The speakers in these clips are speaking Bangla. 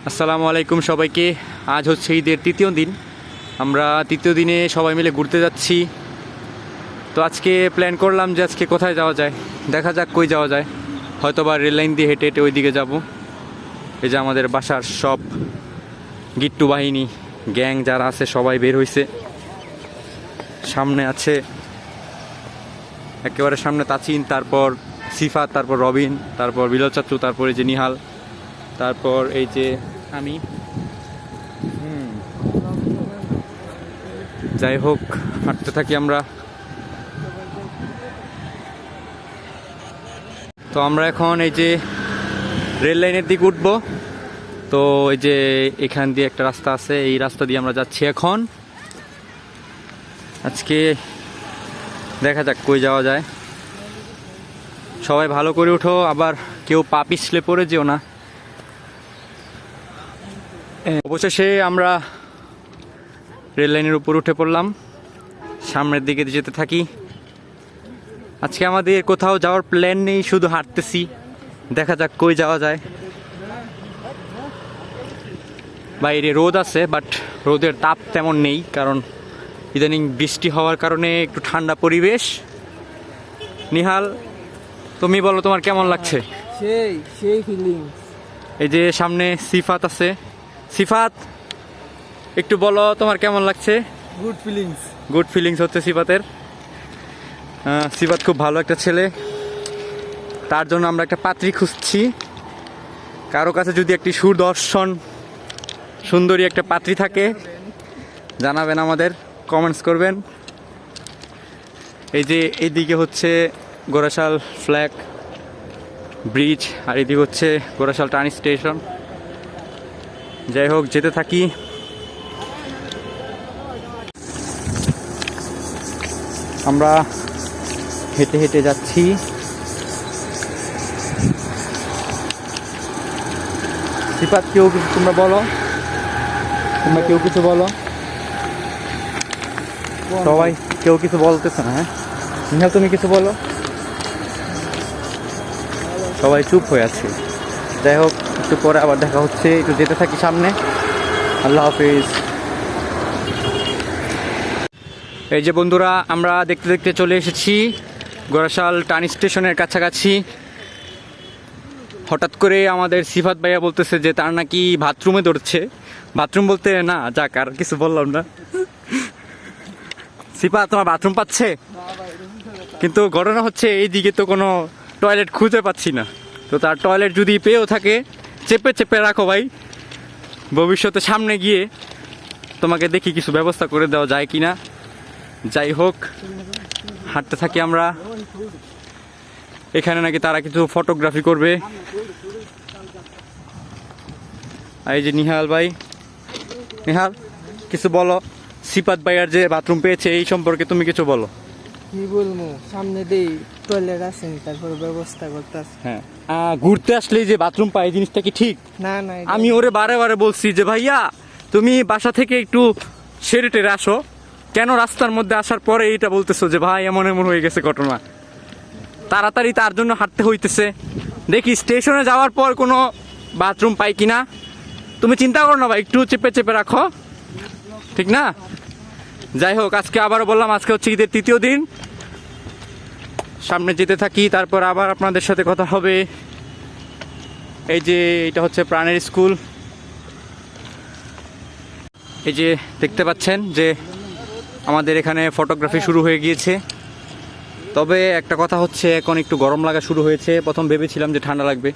আসসালামু আলাইকুম সবাইকে। আজ হচ্ছে ঈদের তৃতীয় দিন। আমরা তৃতীয় দিনে সবাই মিলে ঘুরতে যাচ্ছি। তো আজকে প্ল্যান করলাম যে আজকে কোথায় যাওয়া যায়, দেখা যাক কই যাওয়া যায়। হয়তো বা রেল লাইন দিয়ে হেঁটে হেঁটে ওই দিকে যাবো। এই যে আমাদের বাসার সব গিট্টু বাহিনী গ্যাং যারা আছে সবাই বের হয়েছে। সামনে আছে একেবারে সামনে তাচিন, তারপর সিফাত, তারপর রবিন, তারপর বিলাল চাচু, তারপর এই যে নিহাল, তারপর এই যে আমি। যাই হোক, হাঁটতে থাকি আমরা। তো আমরা এখন এই যে রেল লাইনের দিকে উঠবো। তো এই যে এখান দিয়ে একটা রাস্তা আছে, এই রাস্তা দিয়ে আমরা যাচ্ছি এখন। আজকে দেখা যাক কই যাওয়া যায়। সবাই ভালো করে উঠো, আবার কেউ পা পিছলে পড়ে যেও না। অবশেষে আমরা রেল লাইনের উপর উঠে পড়লাম, সামনের দিকে যেতে থাকি। আজকে আমাদের কোথাও যাওয়ার প্ল্যান নেই, শুধু হাঁটতেছি, দেখা যাক কই যাওয়া যায়। বাইরে রোদ আছে, বাট রোদের তাপ তেমন নেই, কারণ ইদানিং বৃষ্টি হওয়ার কারণে একটু ঠান্ডা পরিবেশ। নিহাল, তুমি বলো তোমার কেমন লাগছে? সেই সেই ফিলিং। এই যে সামনে সিফাত আছে। সিফাত, একটু বলো তোমার কেমন লাগছে? Good feelings. গুড ফিলিংস হচ্ছে সিফাতের। সিফাত খুব ভালো একটা ছেলে, তার জন্য আমরা একটা পাত্রী খুঁজছি। কারো কাছে যদি একটি সুদর্শন সুন্দরী একটা পাত্রী থাকে জানাবেন, আমাদের কমেন্টস করবেন। এই যে এইদিকে হচ্ছে গোরাশাল ফ্ল্যাগ ব্রিজ, আর এদিকে হচ্ছে গোরাশাল ট্রেন স্টেশন। যাই হোক, যেতে থাকি। আমরা হেঁটে হেঁটে যাচ্ছি। সিফাত, কেউ কিছু তোমরা বলো, তোমরা কেউ কিছু বলো। সবাই কেউ কিছু বলতেছে না। হ্যাঁ নিহাল, তুমি কিছু বলো। সবাই চুপ হয়ে আছে। যাই হোক, একটু পরে আবার দেখা হচ্ছে, একটু যেতে থাকি সামনে। আল্লাহ হাফিজ। এই যে বন্ধুরা, আমরা দেখতে দেখতে চলে এসেছি গোরাশাল ট্রেন স্টেশনের কাছাকাছি। হঠাৎ করে আমাদের সিফাত ভাইয়া বলতেছে যে তার নাকি বাথরুমে ধরছে। বাথরুম বলতে না, যাক, আর কিছু বললাম না। সিফাত, তোমার বাথরুম পাচ্ছে? কিন্তু ঘটনা হচ্ছে এইদিকে তো কোনো টয়লেট খুঁজে পাচ্ছি না। তো তার টয়লেট যদি পেয়েও থাকে, চেপে চেপে রাখো ভাই, ভবিষ্যতে সামনে গিয়ে তোমাকে দেখি কিছু ব্যবস্থা করে দেওয়া যায় কিনা। যাই হোক, হাঁটতে থাকি আমরা। এখানে নাকি তারা কিছু ফটোগ্রাফি করবে। এই যে নিহাল ভাই, নিহাল কিছু বলো। সিফাত ভাইয়ার যে বাথরুম পেয়েছে এই সম্পর্কে তুমি কিছু বলো। কি বলবো, সামনে দেই টয়লেট আছে, তারপর ব্যবস্থা করতেছে। হ্যাঁ, ঘুরতে আসলেই যে বাথরুম পাই, জিনিসটা কি ঠিক? না না, আমি ওরে বারে বারে বলছি যে ভাইয়া তুমি বাসা থেকে একটু সেরে টেরে আসো, কেন রাস্তার মধ্যে আসার পরে এইটা বলতেছো যে ভাই এমন এমন হয়ে গেছে ঘটনা। তাড়াতাড়ি তার জন্য হাঁটতে হইতেছে। দেখি স্টেশনে যাওয়ার পর কোনো বাথরুম পাই কিনা। তুমি চিন্তা করো না ভাই, একটু চেপে চেপে রাখো, ঠিক না? যাই হোক, আজকে আবারও বললাম, আজকে হচ্ছে ঈদের তৃতীয় দিন। সামনে যেতে থাকি, তারপর আবার আপনাদের সাথে কথা হবে। এই যে এটা হচ্ছে প্রাণের স্কুল। এই যে দেখতে পাচ্ছেন যে আমাদের এখানে ফটোগ্রাফি শুরু হয়ে গিয়েছে। তবে একটা কথা হচ্ছে, এখন একটু গরম লাগা শুরু হয়েছে। প্রথম ভেবেছিলাম যে ঠান্ডা লাগবে।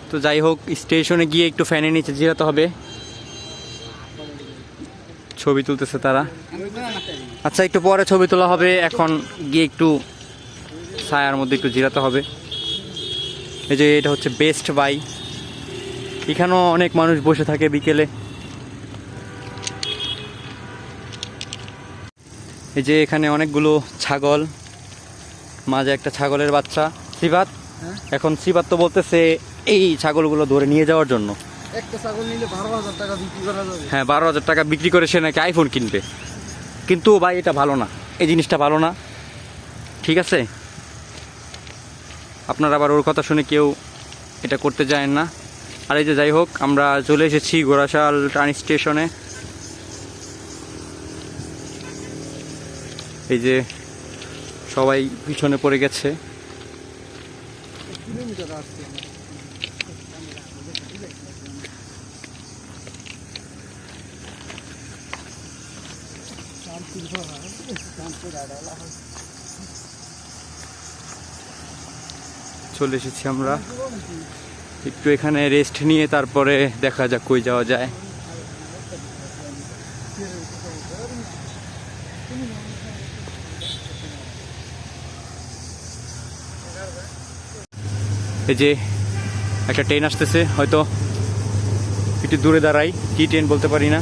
তো যাই হোক, স্টেশনে গিয়ে একটু ফ্যানের নিচে জিরাতে হবে। ছবি তুলতেছে তারা। আচ্ছা, একটু পরে ছবি তোলা হবে, এখন গিয়ে একটু ছায়ার মধ্যে একটু জিরাতে হবে। এই যে এটা হচ্ছে বেস্ট বাই। এখানেও অনেক মানুষ বসে থাকে বিকেলে। এই যে এখানে অনেকগুলো ছাগল, মাঝে একটা ছাগলের বাচ্চা। সিফাত, এখন সিফাত তো বলতেছে এই ছাগলগুলো ধরে নিয়ে যাওয়ার জন্য। একটা ছাগল নিলে 12,000 টাকা বিক্রি করা যাবে। হ্যাঁ, 12,000 টাকা বিক্রি করে সে নাকি আইফোন কিনবে। কিন্তু ভাই এটা ভালো না, এই জিনিসটা ভালো না, ঠিক আছে? আপনারা আবার ওর কথা শুনে কেউ এটা করতে যায় না। আর এই যে যাই হোক আমরা চলে এসেছি গোরাশাল ট্রেন স্টেশনে। এই যে সবাই পিছনে পড়ে গেছে। চলে এসেছি আমরা, একটু এখানে রেস্ট নিয়ে তারপরে দেখা যাক কই যাওয়া যায়। এই যে একটা ট্রেন আসতেছে, হয়তো একটু দূরে দাঁড়াই, কি ট্রেন বলতে পারি না।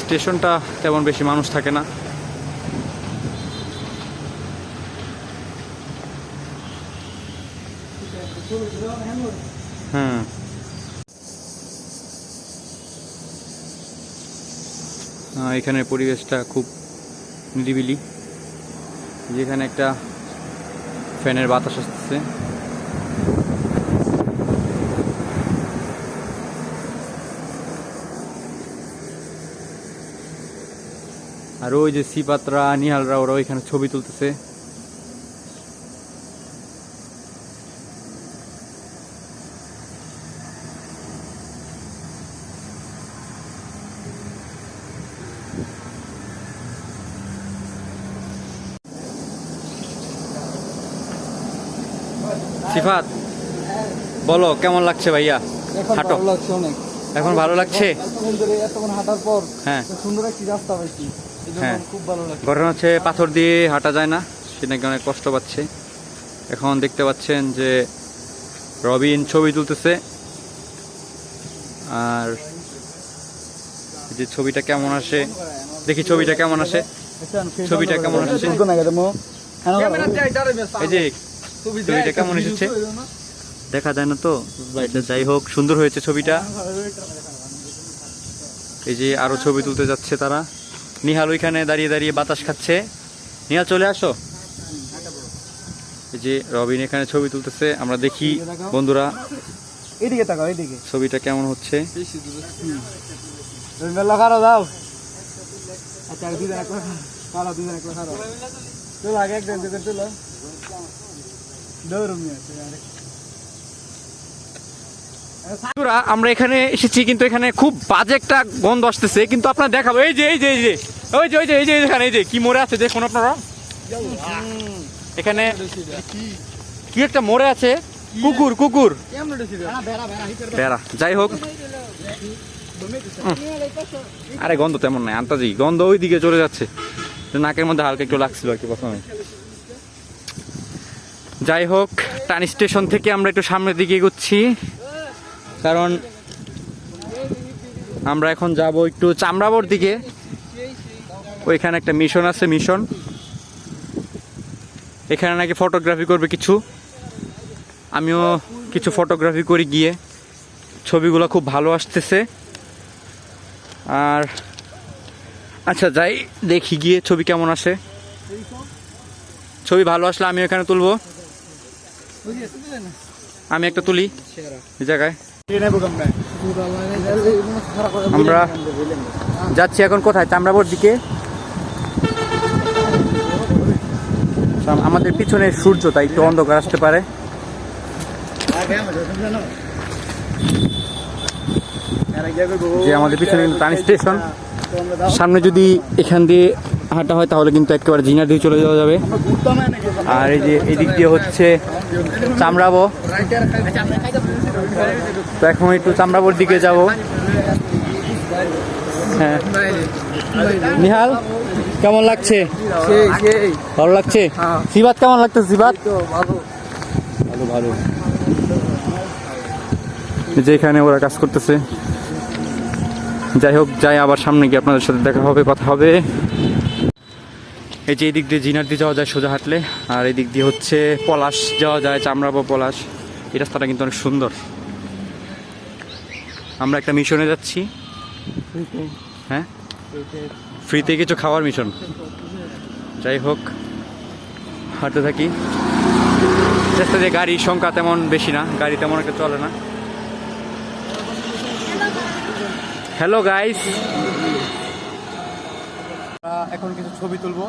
স্টেশনটা তেমন বেশি মানুষ থাকে না। হ্যাঁ, এখানে পরিবেশটা খুব নিরিবিলি, যেখানে একটা ফ্যানের বাতাস আসতেছে। আর ওই যে সিপাত্রা, নিহালরা, ওরা ওইখানে ছবি তুলতেছে। সিফাত, বলো কেমন লাগছে ভাইয়া? হাঁটো। এখন ভালো লাগছে? এতক্ষণ হাঁটার পর হ্যাঁ, সুন্দর একটি রাস্তা পাইছি, হ্যাঁ খুব ভালো লাগছে। ঘটনা হচ্ছে পাথর দিয়ে হাঁটা যায় না, সে নাকি অনেক কষ্ট পাচ্ছে। এখন দেখতে পাচ্ছেন যে রবিন ছবি তুলতেছে, আর যে ছবিটা কেমন আসে দেখি, ছবিটা কেমন আসে, ছবিটা কেমন আসছে, এই যে ছবিটা কেমন এসেছে দেখা যায় না তো। যাই হোক, সুন্দর হয়েছে ছবিটা। এই যে আরো ছবি তুলতে যাচ্ছে তারা। নিহাল ওইখানে দাঁড়িয়ে দাঁড়িয়ে বাতাস খাচ্ছে। নিহাল চলে আসো। এই যে রবিন এখানে ছবি তুলতেছে, আমরা দেখি বন্ধুরা এইদিকে তাকাও, এইদিকে ছবিটা কেমন হচ্ছে। দাও। আচ্ছা, দুজন একলা খারাপ, দুজন একলা খারাপ। চলো আগে একজন দুজন চলো। আমরা এখানে এসেছি, কিন্তু এখানে খুব বাজে একটা গন্ধ আসতেছে, কিন্তু আপনার দেখাবো। এই যে এই যে এই যে ওই যে ওই যে এই যে এখানে এই যে কি মরে আছে দেখুন আপনারা, এখানে কি একটা মরে আছে, কুকুর কুকুর বেড়া। যাই হোক, আরে গন্ধ তেমন নাই, আন্তাজি গন্ধ ওই দিকে চলে যাচ্ছে, নাকের মধ্যে হালকা একটু লাগছিল আর কি প্রথমে। যাই হোক, ট্রেন স্টেশন থেকে আমরা একটু সামনের দিকে এগোচ্ছি, কারণ আমরা এখন যাব একটু চামড়াবর দিকে। ওইখানে একটা মিশন আছে, মিশন। এখানে নাকি ফটোগ্রাফি করবে কিছু, আমিও কিছু ফটোগ্রাফি করি গিয়ে, ছবিগুলো খুব ভালো আসতেছে। আর আচ্ছা যাই দেখি গিয়ে ছবি কেমন আসে, ছবি ভালো আসলে আমি এখানে তুলবো। আমি একটা তুলি এই জায়গায়। আমরা যাচ্ছি এখন কোথায়? চামড়াবর দিকে। আমাদের পিছনে সূর্য, তাই একটু অন্ধকার আসতে পারে। যে আমাদের পিছনে কিন্তু ট্রেন স্টেশন, সামনে যদি এখান দিয়ে হাঁটা হয় তাহলে কিন্তু একেবারে জিনার দিয়ে চলে যাওয়া যাবে। আর এই যে এদিক দিয়ে হচ্ছে চামড়াবো, তো এখন একটু চামড়াবোর দিকে যাব। হ্যাঁ, নিহাল কেমন লাগছে? ভালো লাগছে। সিবাত কেমন লাগছে? সিবাত ভালো এই যে এখানে ওরা কাজ করতেছে। যাই হোক, যাই আবার সামনে গিয়ে আপনাদের সাথে দেখা হবে, কথা হবে। এই যে এই দিক দিয়ে জিনার দিয়ে যাওয়া যায় সোজা হাঁটলে, আর এই দিক দিয়ে হচ্ছে পলাশ যাওয়া যায়, চামড়া বা পলাশ। এই রাস্তাটা কিন্তু অনেক সুন্দর। আমরা একটা মিশনে যাচ্ছি। হ্যাঁ, ফ্রিতে কিছু খাওয়ার মিশন। যাই হোক, হাঁটতে থাকি। রাস্তা দিয়ে গাড়ির সংখ্যা তেমন বেশি না, গাড়ি তেমন একটা চলে না। হ্যালো গাইস, এখন কিছু ছবি তুলবো।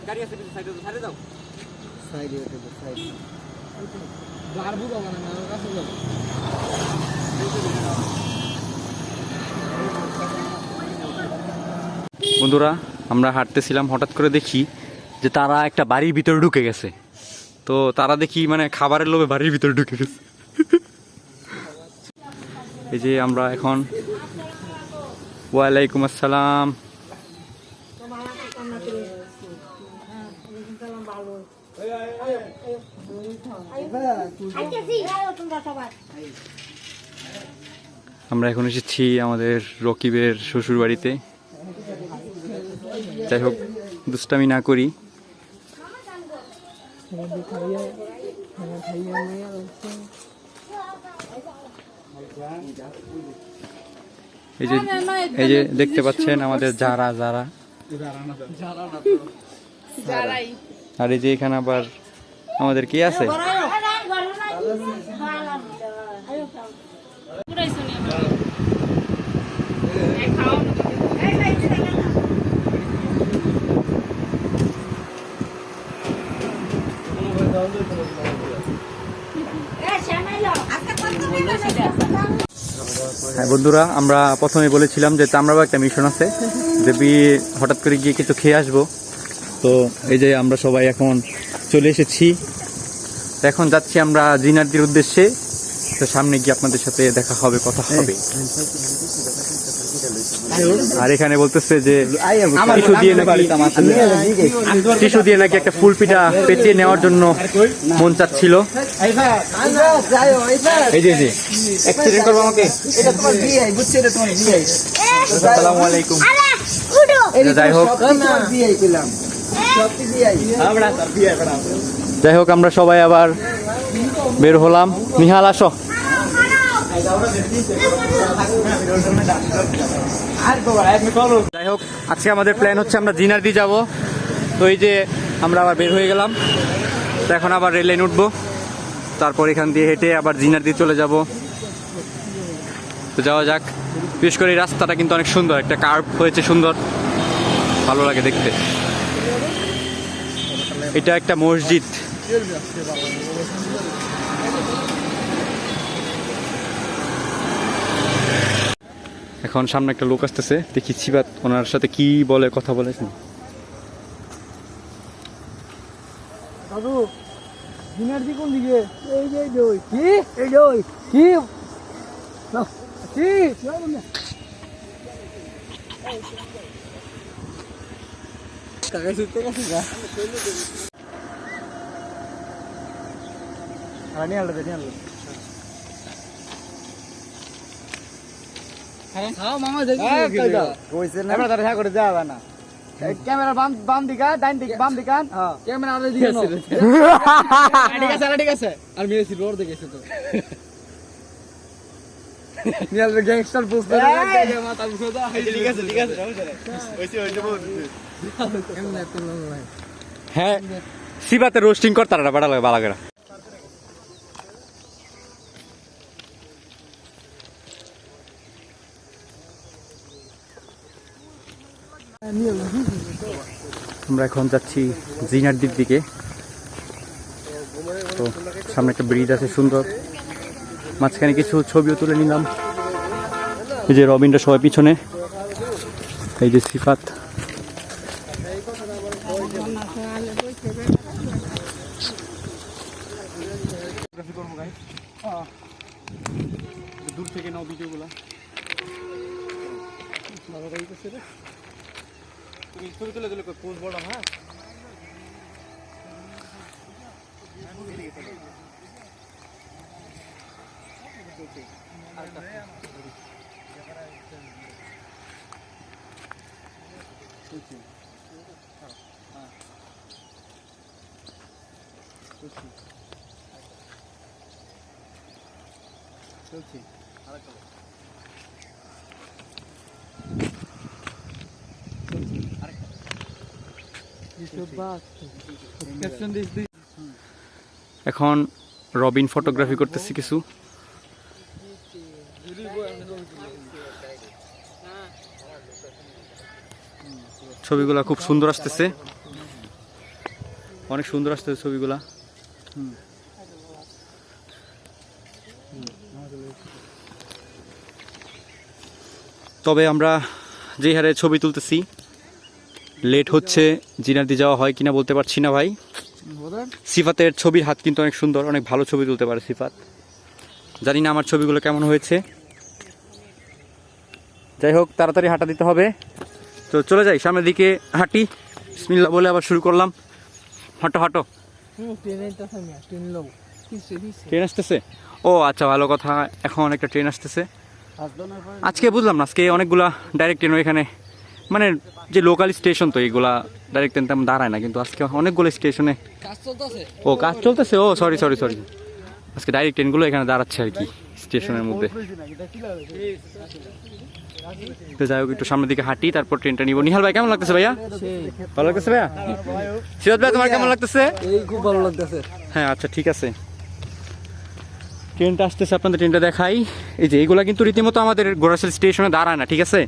গাড়ি আছে, সাইডে দাও। বন্ধুরা, আমরা হাঁটতেছিলাম, হঠাৎ করে দেখি যে তারা একটা বাড়ির ভিতরে ঢুকে গেছে। তো তারা দেখি মানে খাবারের লোভে বাড়ির ভিতরে ঢুকে গেছে। এই যে আমরা এখন, ওয়ালাইকুম আসসালাম। আমরা এখন এসেছি আমাদের রকিবের শ্বশুর বাড়িতে। যাই হোক, দুষ্টামি না করি। এই যে দেখতে পাচ্ছেন আমাদের যারা যারা, আর এই যে এখানে আবার আমাদের কি আছে, হ্যাঁ বন্ধুরা, আমরা প্রথমে বলেছিলাম যে চামড়াও একটা মিশন আছে, যে হঠাৎ করে গিয়ে কিছু খেয়ে আসবো। তো এই যে আমরা সবাই এখন চলে এসেছি। এখন যাচ্ছি আমরা জিনারদির উদ্দেশ্যে। তো সামনে গিয়ে আপনাদের সাথে দেখা হবে, কথা হবে। আর এখানে বলতেছে যে টিস্যু দিয়ে নাকি একটা ফুল পিঠা পেঁচিয়ে নেওয়ার জন্য মন চাচ্ছিল। এই যে অ্যাক্সিডেন্ট করবো আমাকে। আসসালামু আলাইকুম। যাই হোক, যাই হোক, আমরা সবাই আবার বের হলাম। নিহাল আসো। যাই হোক, আজকে আমাদের প্ল্যান হচ্ছে আমরা জিনারদি যাব। তো এই যে আমরা আবার বের হয়ে গেলাম। তো এখন আবার রেল লাইন উঠবো, তারপর এখান দিয়ে হেঁটে আবার জিনারদি চলে যাব। তো যাওয়া যাক। বিশেষ করে এই রাস্তাটা কিন্তু অনেক সুন্দর, একটা কার্ভ হয়েছে, সুন্দর, ভালো লাগে দেখতে। এটা একটা মসজিদ। এখন সামনে একটা লোক আসতেছে, দেখি সিবাত ওনার সাথে কি বলে, কথা বলেছেন। দাদু, জিনারদি কোন দিকে? এই যে দই। কি? এই দই। কি? কি? কাকা সুতে কাছে যা। আনি আলো দে, আলো। খাও মামা, দেখি কইছে না। এবার দেখা করে যাবা না। ক্যামেরা বাম দিকা, ডাইন দিক, বাম দিকা। হ্যাঁ, ক্যামেরা আরে দিকে আছে। ঠিক আছে। আর মেরেছি রোড দেখেছে তো। নিয়াল গ্যাংস্টার বুঝতে না লাগে মাথা বুঝা। ঠিক আছে। হইছে বহুত। কেমনে এত লোক ভাই? হ্যাঁ, সিবাতে রোস্টিং কর, তারা বড় লাগে, ভালো করে। আমরা এখন যাচ্ছি জিনারদির দিকে। তো সামনে একটা ব্রিজ আছে সুন্দর, মাঝখানে কিছু ছবিও তুলে নিলাম। এই যে রবিনটা সবাই পিছনে, এই যে সিফাত। দূর থেকে নাও ভিডিওগুলো। তুমি ছবি তুলে তুলে পোজ বড় হ্যাঁ চলছি এখন রবিন ফটোগ্রাফি করতেছি কিছু। ছবিগুলা খুব সুন্দর আসতেছে, অনেক সুন্দর আসতেছে ছবিগুলা। তবে আমরা যে হারে ছবি তুলতেছি লেট হচ্ছে, জিনাদি যাওয়া হয় কিনা বলতে পারছি না ভাই। সিফাতের ছবির হাত কিন্তু অনেক সুন্দর, অনেক ভালো ছবি তুলতে পারে সিফাত। জানি না আমার ছবিগুলো কেমন হয়েছে। যাই হোক, তাড়াতাড়ি হাঁটা দিতে হবে, তো চলে যাই সামনের দিকে হাঁটি। বিসমিল্লাহ বলে আবার শুরু করলাম। হাঁটো হাঁটো। ট্রেন আসতেছে? ও আচ্ছা, ভালো কথা। এখন একটা ট্রেন আসতেছে। আজকে বুঝলাম না, আজকে অনেকগুলা ডাইরেক্ট ট্রেন এখানে, মানে যে লোকাল স্টেশন তো এইগুলা ডাইরেক্ট ট্রেন তেমন দাঁড়ায় না, কিন্তু আজকে অনেকগুলো স্টেশনে ও কাজ চলতেছে। ও সরি সরি সরি, আজকে ডাইরেক্ট ট্রেনগুলো এখানে দাঁড়াচ্ছে আর কি স্টেশনের মধ্যে। তো যাই হোক, একটু সামনের দিকে হাঁটি, তারপর ট্রেনটা নিব। নিহাল ভাই কেমন লাগতেছে ভাইয়া? ভালো লাগতেছে ভাইয়া? সিরাজ ভাই তোমার কেমন লাগতেছে? খুব ভালো লাগতেছে। হ্যাঁ আচ্ছা ঠিক আছে, ট্রেনটা আসতেছে, আপনাদের ট্রেনটা দেখাই। এই যে এইগুলা কিন্তু রীতিমতো আমাদের গোরাসেল স্টেশনে দাঁড়ায় না, ঠিক আছে,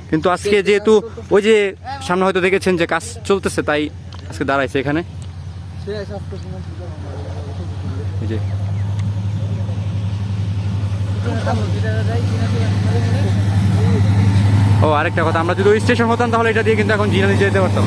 কিন্তু আজকে যেহেতু ওই যে সামনে হয়তো দেখেছেন যে কাজ চলতেছে, তাই আজকে দাঁড়াইছে এখানে। এই যে ও আরেকটা কথা, আমরা যদি ওই স্টেশন হতাম তাহলে এটা দিয়ে কিন্তু এখন জিনানি যেতে পারতাম।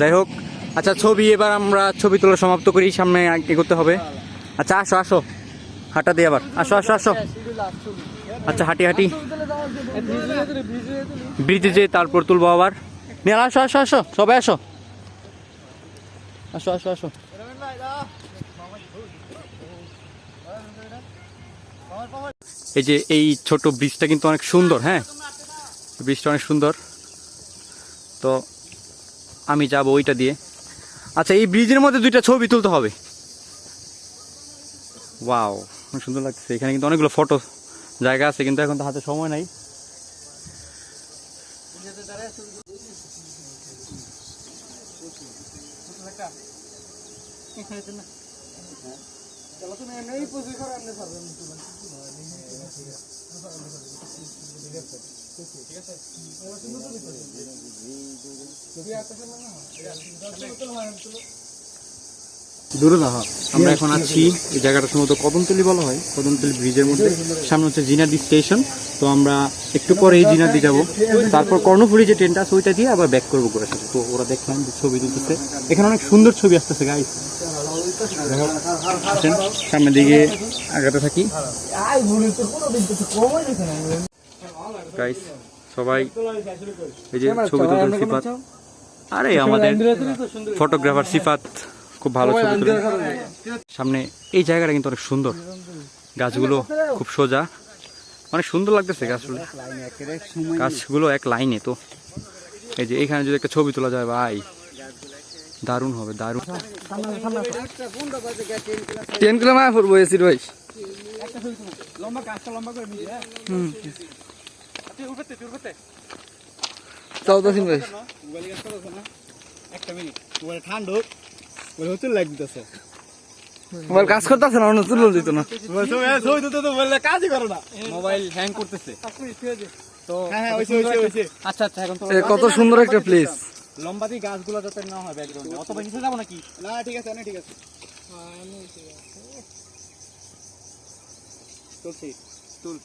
যাই হোক, আচ্ছা ছবি এবার আমরা ছবি তোলা সমাপ্ত করি, সামনে এগোতে হবে। আচ্ছা আসো আসো, হাঁটা দিয়ে আবার আসো আসো আসো। আচ্ছা হাঁটি হাঁটি ব্রিজে যে তারপর তুলবো আবার। নিয়ে আসো আসো আসো, সবাই আসো আসো আসো আসো। এই যে এই ছোট ব্রিজটা কিন্তু অনেক সুন্দর। হ্যাঁ, ব্রিজটা অনেক সুন্দর, তো আমি যাব ওইটা দিয়ে। আচ্ছা, এই ব্রিজের মধ্যে দুইটা ছবি তুলতে হবে। ওয়াও, অনেক সুন্দর লাগছে। এখানে কিন্তু অনেকগুলো ফটো জায়গা আছে, কিন্তু এখন তো হাতে সময় নাই। দূরে না, আমরা এখন আছি এই জায়গাটা সম্ভবত কদমতলি বলা হয়, কদমতলি ব্রিজের মধ্যে। সামনে হচ্ছে জিনাদি স্টেশন, তো আমরা একটু পরে জিনাদি যাব, তারপর কর্ণফুলি যে ট্রেনটা আছে ওইটা দিয়ে আবার ব্যাক করবো করে। তো ওরা দেখলাম যে ছবি তুলতেছে, এখানে অনেক সুন্দর ছবি আসতেছে গাইস। সামনের দিকে আগাতে থাকি গাইস। সবাই এই যে ছবি তুলছেন সিফাত, আরে আমাদের ফটোগ্রাফার সিফাত খুব ভালো ছবি তুলে। সামনে এই জায়গাটা কিন্তু অনেক সুন্দর, গাছগুলো খুব সোজা, অনেক সুন্দর লাগতেছে গাছগুলো, গাছগুলো এক লাইনে। তো এই যে এখানে যদি একটা ছবি তোলা যায় ভাই, দারুণ হবে, দারুণ। 10 কিলোমিটার পড়বো এসির ভাই। চৌদাসিন ভাই একটা মিনিট ঠান্ডা হচ্ছে লাইট দিতেছে। মোবাইল কাজ করতেছে না, অন্য তুলে দিত না। কাজই করো না, মোবাইল হ্যাং করতেছে। তো আচ্ছা আচ্ছা, এখন তো কত সুন্দর একটা প্লেস। লম্বা দিয়ে গাছগুলো যাতে না হয় ব্যাকগ্রাউন্ডে, অথবা নিচে যাবো নাকি? না ঠিক আছে, ঠিক আছে, চলছি তুল।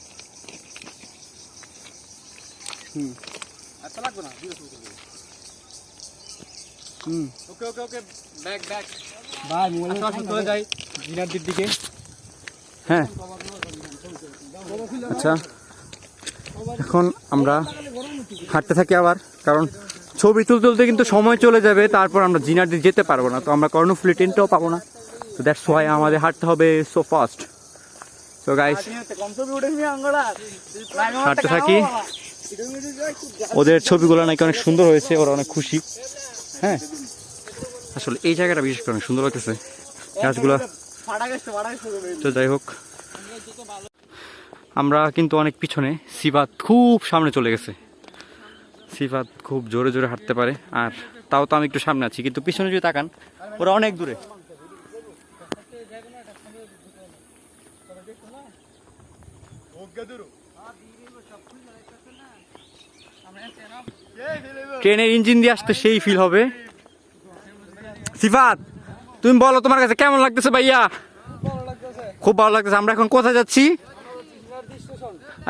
আচ্ছা লাগবে না, ওকে ওকে ওকে, ব্যাক ব্যাক ভাই চলে যাই জিনারদির দিকে। হ্যাঁ আচ্ছা, এখন আমরা হাঁটতে থাকি আবার, কারণ ছবি তুলতে তুলতে কিন্তু সময় চলে যাবে, তারপর আমরা জিনারদি যেতে পারবো না, তো আমরা কর্ণফুলি ট্রেনটাও পাবো না, তো দ্যাটস ওয়াই আমাদের হাঁটতে হবে সো ফাস্ট। তো গাইস হাঁটতে থাকি, ওদের ছবিগুলো নাকি অনেক সুন্দর হয়েছে, ওরা অনেক খুশি। হ্যাঁ আসলে এই জায়গাটা বিশেষ করে অনেক সুন্দর লাগতেছে গাছগুলো। তো যাই হোক, আমরা কিন্তু অনেক পিছনে, সিফাত খুব সামনে চলে গেছে। সিফাত খুব জোরে জোরে হাঁটতে পারে, আর তাও তো আমি একটু সামনে আছি, কিন্তু পিছনে যদি তাকান ওরা অনেক দূরে। ট্রেনের ইঞ্জিন দিয়ে আসতে সেই ফিল হবে। সিফাত তুমি বলো, তোমার কাছে কেমন লাগতেছে ভাইয়া? খুব ভালো লাগতেছে। আমরা এখন কোথায় যাচ্ছি?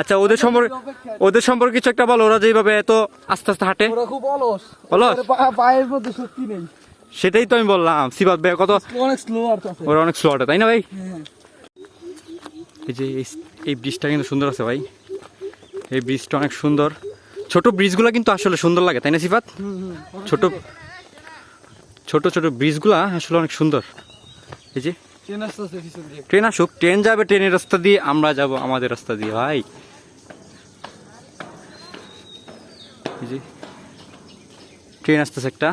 আচ্ছা, ওদের সম্পর্কে কিছু একটা বলো, ওরা যেভাবে এত আস্তে আস্তে হাঁটে। খুব অলস, অলস? পায়ের মধ্যে শক্তি নেই। সেটাই তো আমি বললাম, সিফাত ভাই কত অনেক স্লো আর ওরা অনেক স্লো হাঁটে, তাই না ভাই? এই যে এই ব্রিজটা কিন্তু সুন্দর আছে ভাই, এই ব্রিজটা অনেক সুন্দর। ছোট ব্রিজগুলো কিন্তু আসলে সুন্দর লাগে, তাই না সিফাত? ছোট ছোট ছোট ব্রিজগুলা আসলে অনেক সুন্দর। এই যে ট্রেন আসুক, ট্রেন যাবে ট্রেনের রাস্তা দিয়ে, আমরা যাব আমাদের রাস্তা দিয়ে ভাই। এই যে ট্রেন আসতেছে একটা।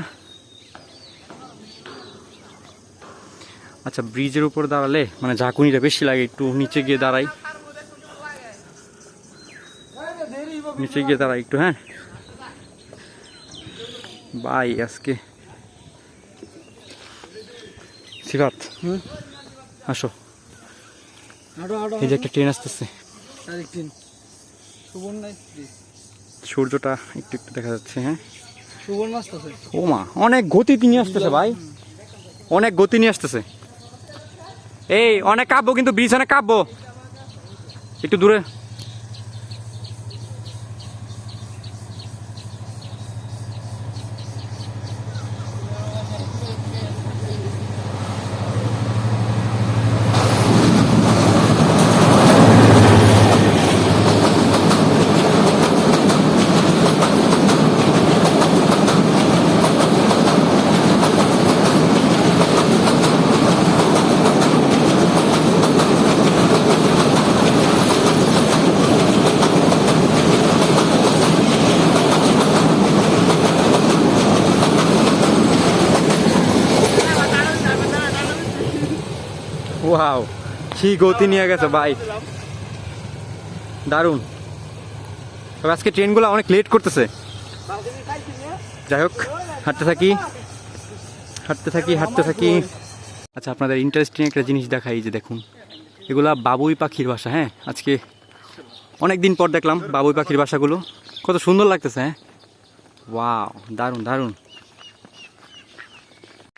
আচ্ছা, ব্রিজের উপর দাঁড়ালে মানে ঝাঁকুনিটা বেশি লাগে, একটু নিচে গিয়ে দাঁড়াই, নিচে গিয়ে দাঁড়াই একটু। হ্যাঁ ভাই, আজকে সিফাত আসো, এই যে একটা ট্রেন আসতেছে, সূর্যটা একটু একটু দেখা যাচ্ছে। হ্যাঁ ও মা, অনেক গতি নিয়ে আসতেছে ভাই, অনেক গতি নিয়ে আসতেছে। এই অনেক কাঁপবো কিন্তু, ব্রিজ অনেক কাঁপবো, একটু দূরে। ওয়াও, কি গতি নিয়ে গেছে ভাই, দারুণ। তবে আজকে ট্রেনগুলো অনেক লেট করতেছে। যাই হোক, হাঁটতে থাকি হাঁটতে থাকি হাঁটতে থাকি। আচ্ছা, আপনাদের ইন্টারেস্টিং একটা জিনিস দেখাই, যে দেখুন এগুলা বাবুই পাখির বাসা। হ্যাঁ, আজকে অনেক দিন পর দেখলাম বাবুই পাখির বাসাগুলো, কত সুন্দর লাগতেছে। হ্যাঁ ওয়াও, দারুণ দারুণ।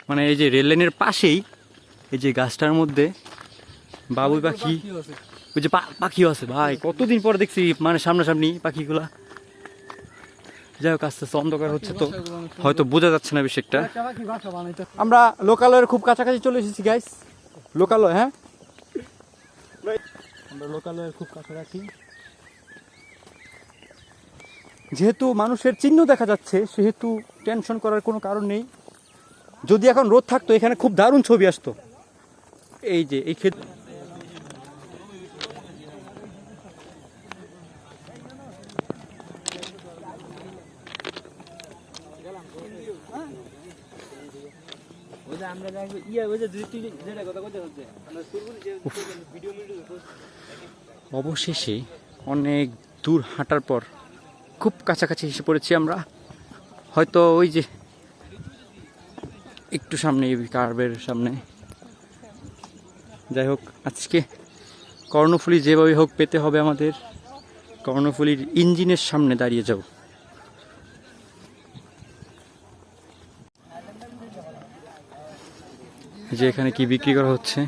মানে এই যে রেল লাইনের পাশেই এই যে গাছটার মধ্যে বাবুই পাখি, ওই যে পাখিও আছে ভাই, কতদিন পর দেখছি মানে সামনাসামনি পাখিগুলা। যাই হোক, আস্তে আস্তে অন্ধকার হচ্ছে, তো হয়তো বোঝা যাচ্ছে না বেশি একটা। আমরা লোকালয়ের খুব কাছাকাছি চলে এসেছি গাইস, লোকালয়। হ্যাঁ, আমরা লোকালয়ের খুব কাছাকাছি। যেহেতু মানুষের চিহ্ন দেখা যাচ্ছে, সেহেতু টেনশন করার কোনো কারণ নেই। যদি এখন রোদ থাকতো, এখানে খুব দারুণ ছবি আসতো। এই যে এই ক্ষেত্রে অবশেষে অনেক দূর হাঁটার পর খুব কাছাকাছি এসে পড়েছি আমরা। হয়তো ওই যে একটু সামনে, কার্ভের সামনে। যাই হোক, আজকে কর্ণফুলী যেভাবে হোক পেতে হবে আমাদের। কর্ণফুলীর ইঞ্জিনের সামনে দাঁড়িয়ে যাব। যে এখানে কি বিক্রি করা হচ্ছে,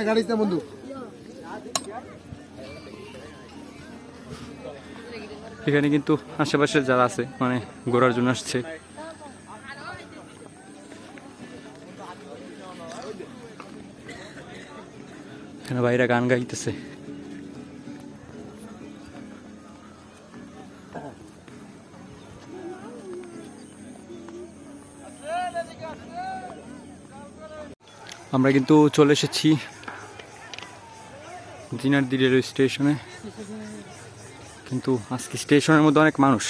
গাড়িতে বন্ধু এখানে কিন্তু আশেপাশে যারা আছে মানে ঘোরার জন্য আসছে। এখানে বাইরে গান গাইতেছে। আমরা কিন্তু চলে এসেছি জিনারদি রেলওয়ে স্টেশনে, কিন্তু আজকে স্টেশনের মধ্যে অনেক মানুষ।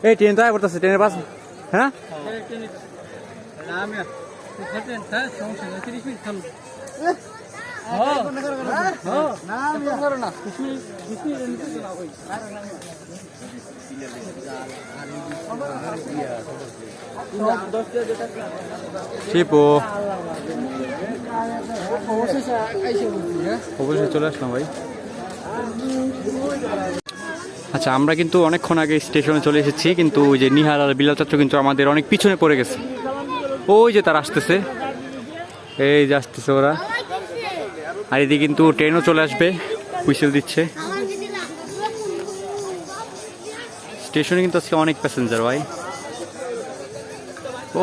এই ট্রেন তো আয় করতেছে, ট্রেনের পাশে। হ্যাঁ শিপো অবশ্যই চলে আসলাম ভাই। আচ্ছা, আমরা কিন্তু অনেকক্ষণ আগে স্টেশনে চলে এসেছি, কিন্তু ওই যে নিহাল আর বিলাল চাচু কিন্তু আমাদের অনেক পিছনে পড়ে গেছে। ওই যে তারা আসতেছে, এই যে আসতেছে ওরা। আর এদিকে কিন্তু ট্রেনও চলে আসবে, হুইসেল দিচ্ছে। স্টেশনে কিন্তু আজকে অনেক প্যাসেঞ্জার ভাই।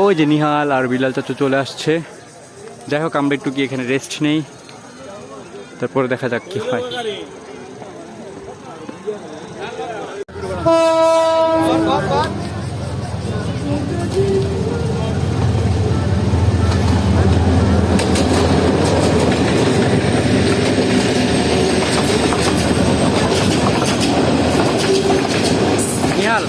ওই যে নিহাল আর বিলাল চাচু চলে আসছে। যাই হোক, আমরা একটু কি এখানে রেস্ট নেই, তারপরে দেখা যাক কি হয়। নিহাল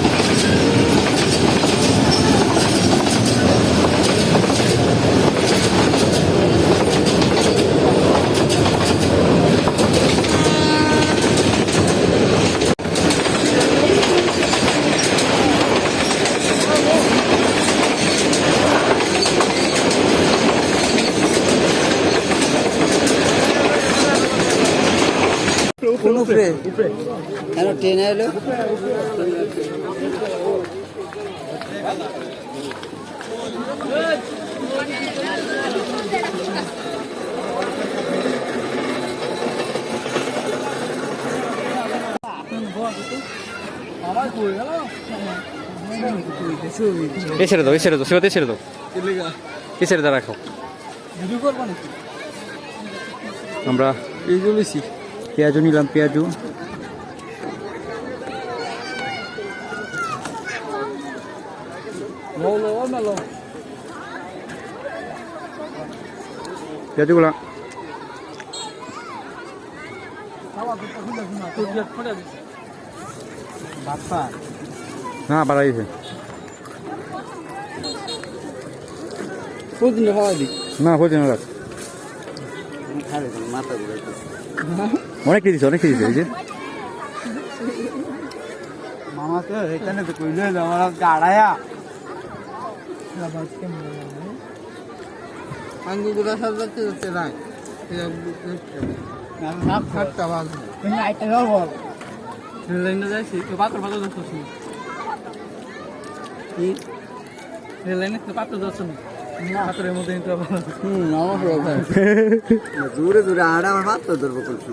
ট্রেনে এলো এ ছেড়ে দাও, এ ছেড়ে দাও, সেবাতে ছেড়ে দাও, এ ছেড়ে দাও, রাখো। আমরা পেঁয়াজু নিলাম, পেঁয়াজু। পেঁয়াজুগুলা হ্যাঁ বাড়াইছে না, প্রতিদিন রাখ। অনেক দিয়েছে, অনেক দিয়েছে। এই যে মামা তো এখানে তো কইলো আমার গাড়ায়া আঙ্গুগুলা সব যাচ্ছে যাচ্ছে নাই না ফাটটা বাল তুমি আইটা যাও বল লাইনে যাইছি তো পাথর পাথর যাচ্ছে কি লাইনে তো পাথর যাচ্ছে না পাথরের মধ্যে নিতে হবে। নমস্কার দূরে দূরে আর আমার পাথর ধরবো করছি।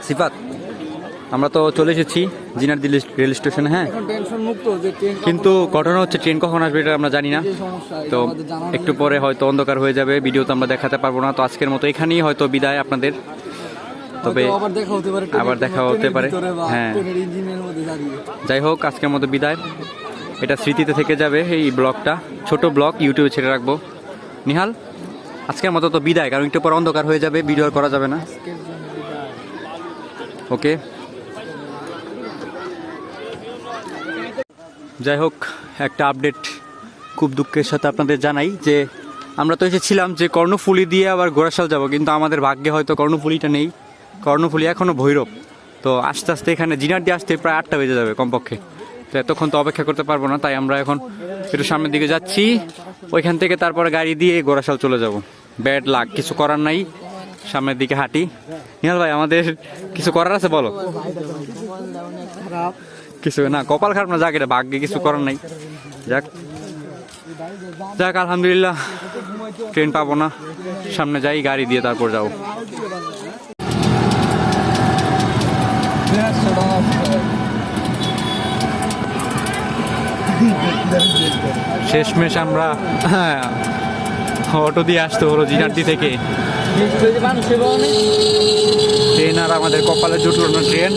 সিফাত, আমরা তো চলে এসেছি জিনারদি রেল স্টেশনে। হ্যাঁ, এখন টেনশন মুক্ত যে ট্রেন কিন্তু ঘটনা হচ্ছে ট্রেন কখন আসবে এটা আমরা জানি না। সমস্যা তো একটু পরে হয়তো অন্ধকার হয়ে যাবে, ভিডিও তো আমরা দেখাতে পারবো না। তো আজকের মতো এখানেই হয়তো বিদায় আপনাদের। তবে আবার দেখা হতে পারে, আবার দেখা হতে পারে। হ্যাঁ, ট্রেনের ইঞ্জিনের মধ্যে দাঁড়িয়ে। যাই হোক, আজকের মতো বিদায়। এটা স্মৃতিতে থেকে যাবে এই ব্লগটা, ছোট ব্লগ, ইউটিউবে ছেড়ে রাখবো। নিহাল, আজকের মতো তো বিদায়, কারণ একটু পর অন্ধকার হয়ে যাবে, ভিডিও আর করা যাবে না। ওকে, যাই হোক, একটা আপডেট খুব দুঃখের সাথে আপনাদের জানাই যে আমরা তো এসেছিলাম যে কর্ণফুলি দিয়ে আবার গোড়াশাল যাব, কিন্তু আমাদের ভাগ্যে হয়তো কর্ণফুলিটা নেই। কর্ণফুলি এখনও ভৈরব। তো আস্তে আস্তে এখানে জিনারদি আসতে প্রায় 8টা বেজে যাবে কমপক্ষে। তো এতক্ষণ তো অপেক্ষা করতে পারবো না, তাই আমরা এখন একটু সামনের দিকে যাচ্ছি। ওইখান থেকে তারপরে গাড়ি দিয়ে গোড়াশাল চলে যাব। ব্যাড লাক, কিছু করার নাই, সামনের দিকে হাঁটি। নিহাল ভাই, আমাদের কিছু করার আছে বলো। কিছু না, কপাল খারাপ না, যাক, এটা ভাগ্যে কিছু করার নাই। যাক যাক, আলহামদুলিল্লাহ, ট্রেন পাবো না, সামনে যাই, গাড়ি দিয়ে তারপর যাও। শেষমেশ আমরা অটো দিয়ে আসতে হলো জিনারদি থেকে। ট্রেন আর আমাদের কপালে জুটলো না ট্রেন।